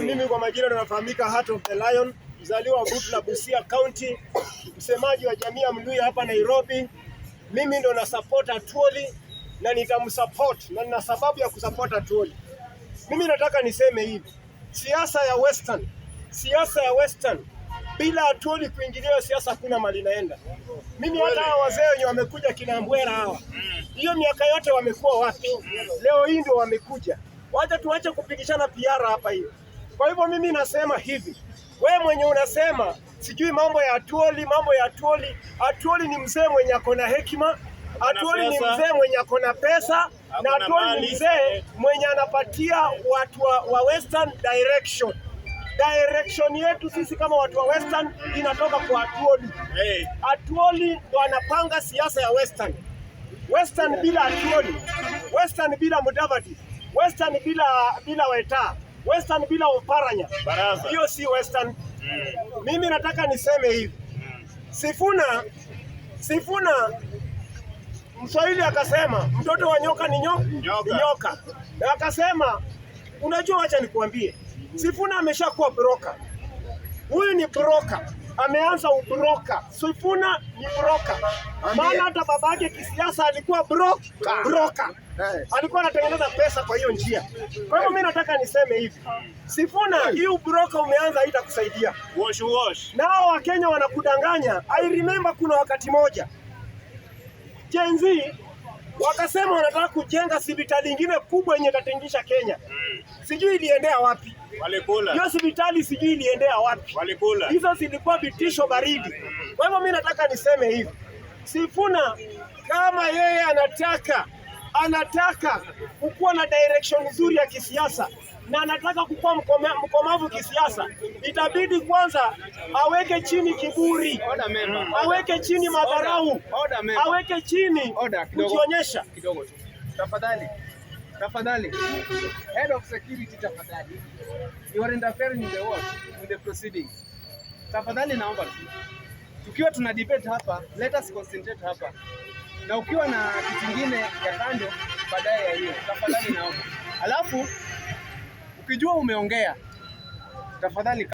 Mimi kwa majina nafahamika Heart of the Lion, mzaliwa Butula, Busia County, msemaji wa jamii ya Mluhya hapa Nairobi. Mimi ndo na support Atuoli na nitamsupport na nina sababu ya kusupport Atuoli. Mimi nataka niseme hivi, siasa ya Western bila Atuoli kuingilia siasa hakuna mali naenda. Mimi hata hawa wazee wenye wamekuja kina Mbwera hawa, hiyo miaka yote wamekuwa wapi? Leo hii ndio wamekuja. Wacha tuache kupigishana PR hapa hivi. Kwa hivyo mimi nasema hivi, wewe mwenye unasema sijui mambo ya Atuoli, Atuoli ni mzee mwenye akona hekima, Atuoli ni mzee mwenye akona pesa, na Atuoli ni mzee mwenye anapatia watu wa Western direction. Direction yetu sisi kama watu wa Western inatoka kwa Atuoli. Atuoli ndo anapanga siasa ya Western. Western bila Atuoli, Western bila Mudavadi, Western bila Weta, Western bila Oparanya, hiyo si Western. Mimi nataka niseme hivi, Sifuna Mswahili akasema mtoto wa nyoka ni nyoka. Na akasema unajua, acha nikuambie, Sifuna ameshakuwa broker. Huyu ni broker, ameanza ubroker. Sifuna ni broker. Maana hata babake kisiasa alikuwa broker. Alikuwa anatengeneza pesa kwa hiyo njia. Kwa hivyo mimi nataka niseme hivi, Sifuna, hii ubroker umeanza haitakusaidia. Nao Wakenya wanakudanganya. I remember kuna wakati moja Gen Z wakasema wanataka kujenga hospitali nyingine kubwa yenye itatingisha Kenya. Sijui iliendea wapi. Hiyo hospitali sijui iliendea wapi. Hizo zilikuwa vitisho baridi. Kwa hivyo mimi nataka niseme hivi, Sifuna kama yeye anataka kukuwa na direction nzuri ya kisiasa na anataka kukuwa mkomavu kisiasa, itabidi kwanza aweke chini kiburi, aweke chini madharau, aweke chini kujionyesha. Tafadhali, head of security, tafadhali, you are interfering in the proceedings. Tafadhali naomba tukiwa tuna debate hapa, let us concentrate hapa, na ukiwa na kitu kingine ya kando baadaye ya hiyo, tafadhali naomba. Alafu ukijua umeongea, tafadhali